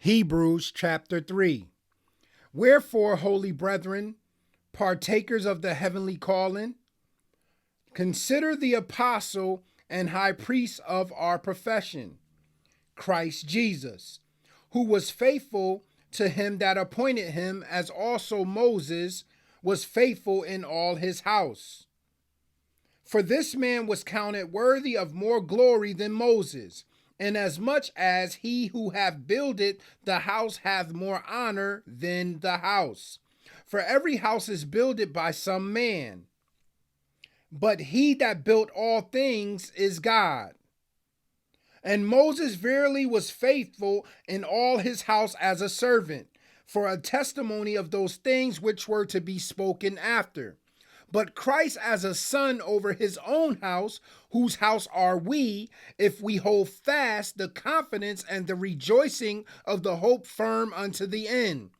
Hebrews chapter 3. Wherefore, holy brethren, partakers of the heavenly calling, consider the apostle and high priest of our profession, Christ Jesus, who was faithful to him that appointed him, as also Moses was faithful in all his house. For this man was counted worthy of more glory than Moses, inasmuch as he who hath builded the house hath more honor than the house. For every house is builded by some man, but he that built all things is God. And Moses verily was faithful in all his house as a servant, for a testimony of those things which were to be spoken after. But Christ as a son over his own house, whose house are we, if we hold fast the confidence and the rejoicing of the hope firm unto the end.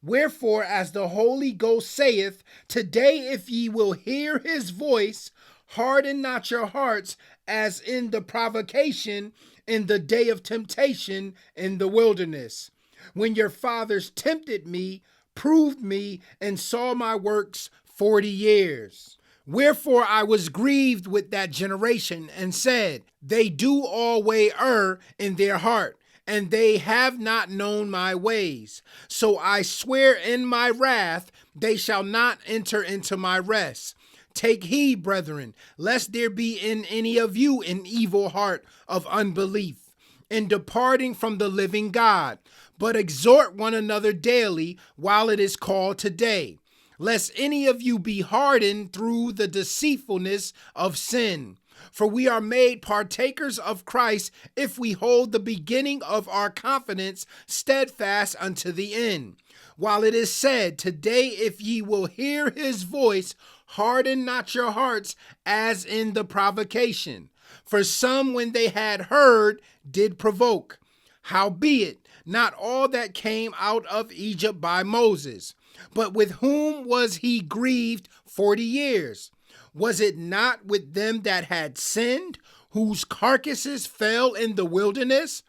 Wherefore, as the Holy Ghost saith, today if ye will hear his voice, harden not your hearts, as in the provocation in the day of temptation in the wilderness, when your fathers tempted me, proved me, and saw my works 40 years. Wherefore I was grieved with that generation, and said, they do always err in their heart, and they have not known my ways. So I swear in my wrath, they shall not enter into my rest. Take heed, brethren, lest there be in any of you an evil heart of unbelief, in departing from the living God. But exhort one another daily while it is called today, lest any of you be hardened through the deceitfulness of sin. For we are made partakers of Christ if we hold the beginning of our confidence steadfast unto the end. While it is said, today if ye will hear his voice, harden not your hearts as in the provocation. For some, when they had heard, did provoke. Howbeit, not all that came out of Egypt by Moses. But with whom was he grieved 40 years? Was it not with them that had sinned, whose carcasses fell in the wilderness?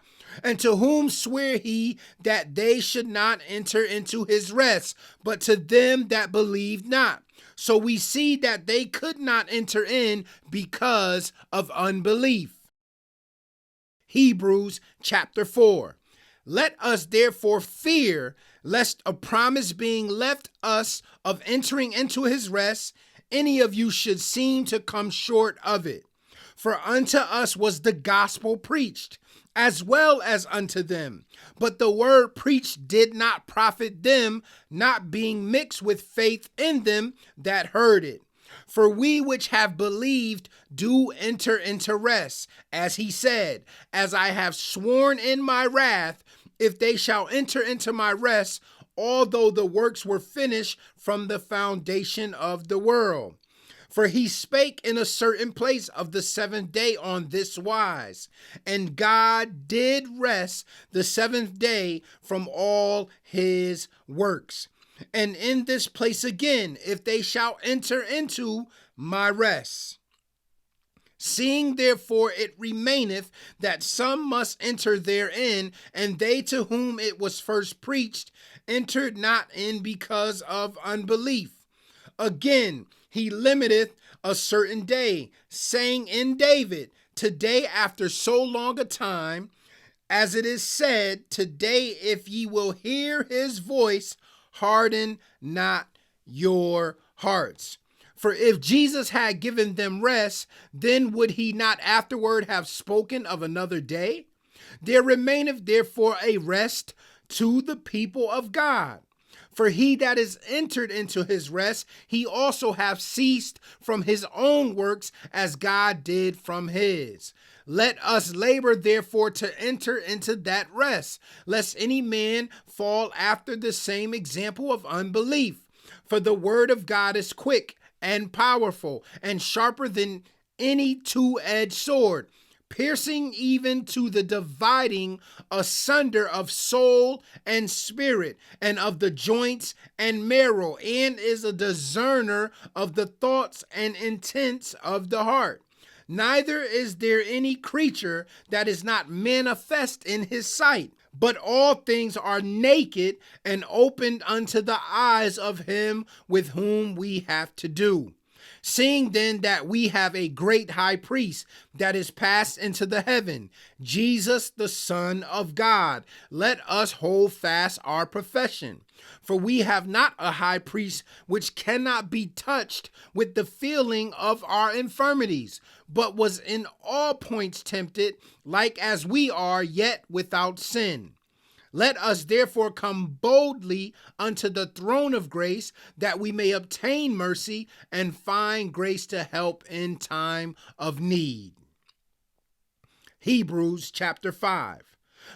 And to whom sware he that they should not enter into his rest, but to them that believed not? So we see that they could not enter in because of unbelief. Hebrews chapter 4. Let us therefore fear, lest a promise being left us of entering into his rest, any of you should seem to come short of it. For unto us was the gospel preached, as well as unto them. But the word preached did not profit them, not being mixed with faith in them that heard it. For we which have believed do enter into rest, as he said, as I have sworn in my wrath, if they shall enter into my rest, although the works were finished from the foundation of the world. For he spake in a certain place of the seventh day on this wise, and God did rest the seventh day from all his works. And in this place again, if they shall enter into my rest. Seeing therefore it remaineth that some must enter therein, and they to whom it was first preached entered not in because of unbelief. Again, he limiteth a certain day, saying in David, today after so long a time, as it is said, today if ye will hear his voice, harden not your hearts. For if Jesus had given them rest, then would he not afterward have spoken of another day? There remaineth therefore a rest to the people of God. For he that is entered into his rest, he also hath ceased from his own works, as God did from his. Let us labor therefore to enter into that rest, lest any man fall after the same example of unbelief. For the word of God is quick and powerful, and sharper than any two-edged sword, piercing even to the dividing asunder of soul and spirit, and of the joints and marrow, and is a discerner of the thoughts and intents of the heart. Neither is there any creature that is not manifest in his sight, but all things are naked and opened unto the eyes of him with whom we have to do. Seeing then that we have a great high priest that is passed into the heaven, Jesus the Son of God, let us hold fast our profession. For we have not a high priest which cannot be touched with the feeling of our infirmities, but was in all points tempted, like as we are, yet without sin. Let us therefore come boldly unto the throne of grace, that we may obtain mercy and find grace to help in time of need. Hebrews chapter 5.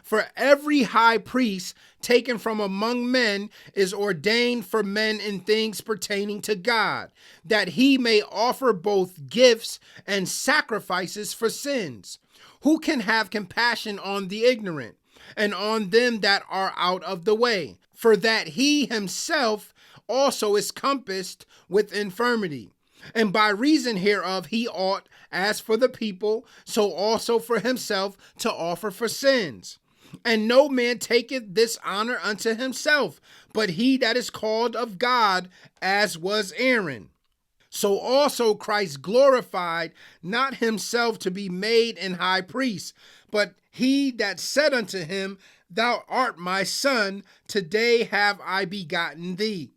For every high priest taken from among men is ordained for men in things pertaining to God, that he may offer both gifts and sacrifices for sins. Who can have compassion on the ignorant, and on them that are out of the way? For that he himself also is compassed with infirmity. And by reason hereof he ought, as for the people, so also for himself, to offer for sins. And no man taketh this honor unto himself, but he that is called of God, as was Aaron. So also Christ glorified not himself to be made an high priest, but he that said unto him, Thou art my son, today have I begotten thee.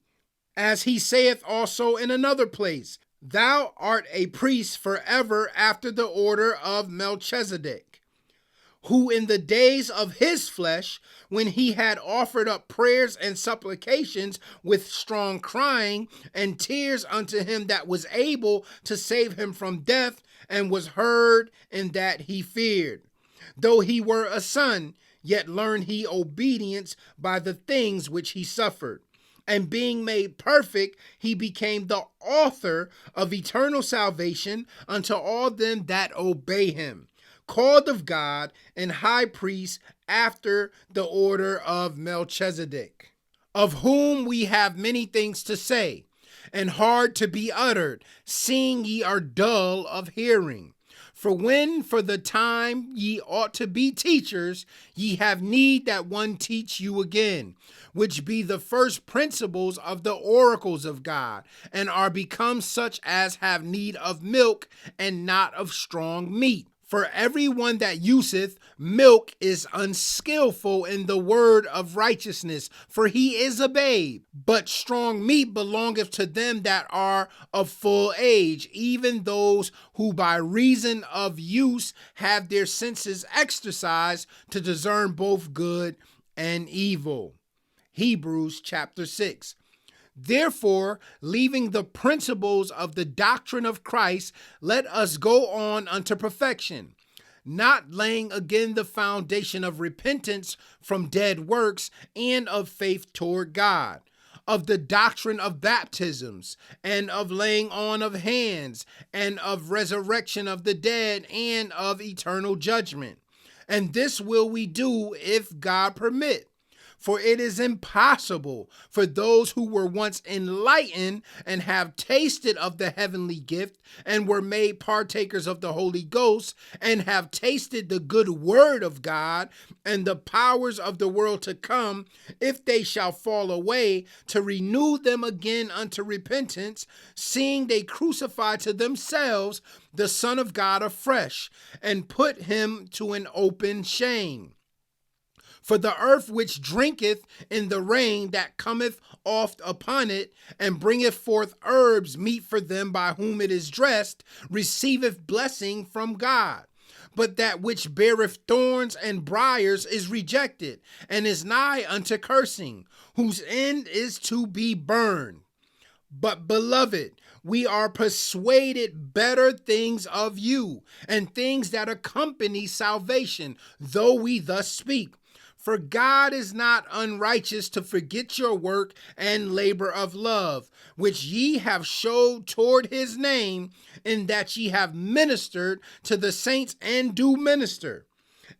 As he saith also in another place, Thou art a priest forever after the order of Melchizedek, who in the days of his flesh, when he had offered up prayers and supplications with strong crying and tears unto him that was able to save him from death, and was heard in that he feared. Though he were a son, yet learned he obedience by the things which he suffered. And being made perfect, he became the author of eternal salvation unto all them that obey him, called of God and high priest after the order of Melchizedek, of whom we have many things to say, and hard to be uttered, seeing ye are dull of hearing. For when for the time ye ought to be teachers, ye have need that one teach you again, which be the first principles of the oracles of God, and are become such as have need of milk and not of strong meat. For everyone that useth milk is unskillful in the word of righteousness, for he is a babe. But strong meat belongeth to them that are of full age, even those who by reason of use have their senses exercised to discern both good and evil. Hebrews chapter 6. Therefore, leaving the principles of the doctrine of Christ, let us go on unto perfection, not laying again the foundation of repentance from dead works and of faith toward God, of the doctrine of baptisms, and of laying on of hands, and of resurrection of the dead, and of eternal judgment. And this will we do if God permit. For it is impossible for those who were once enlightened and have tasted of the heavenly gift and were made partakers of the Holy Ghost and have tasted the good word of God and the powers of the world to come, if they shall fall away, to renew them again unto repentance, seeing they crucify to themselves the Son of God afresh and put him to an open shame. For the earth which drinketh in the rain that cometh oft upon it, and bringeth forth herbs meet for them by whom it is dressed, receiveth blessing from God. But that which beareth thorns and briars is rejected, and is nigh unto cursing, whose end is to be burned. But, beloved, we are persuaded better things of you, and things that accompany salvation, though we thus speak. For God is not unrighteous to forget your work and labor of love, which ye have showed toward his name, in that ye have ministered to the saints and do minister.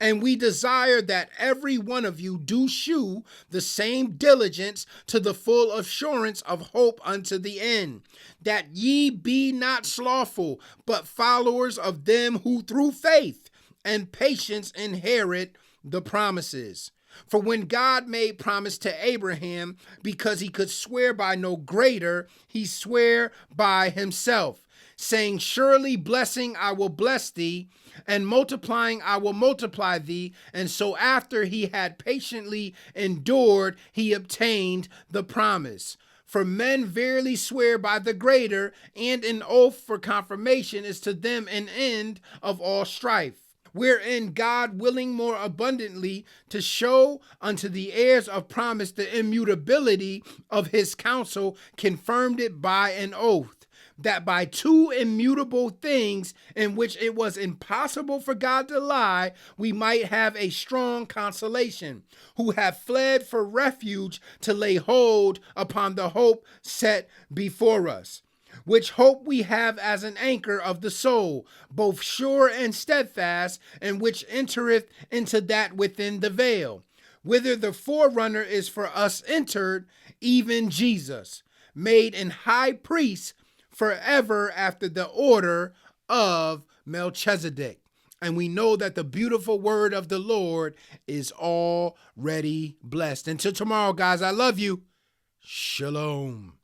And we desire that every one of you do shew the same diligence to the full assurance of hope unto the end, that ye be not slothful, but followers of them who through faith and patience inherit the promises. For when God made promise to Abraham, because he could swear by no greater, he sware by himself, saying, surely blessing I will bless thee, and multiplying I will multiply thee. And so after he had patiently endured, he obtained the promise. For men verily swear by the greater, and an oath for confirmation is to them an end of all strife. Wherein God, willing more abundantly to show unto the heirs of promise the immutability of his counsel, confirmed it by an oath, that by two immutable things in which it was impossible for God to lie, we might have a strong consolation, who have fled for refuge to lay hold upon the hope set before us. Which hope we have as an anchor of the soul, both sure and steadfast, and which entereth into that within the veil, whither the forerunner is for us entered, even Jesus, made an high priest forever after the order of Melchizedek. And we know that the beautiful word of the Lord is already blessed. Until tomorrow, guys, I love you. Shalom.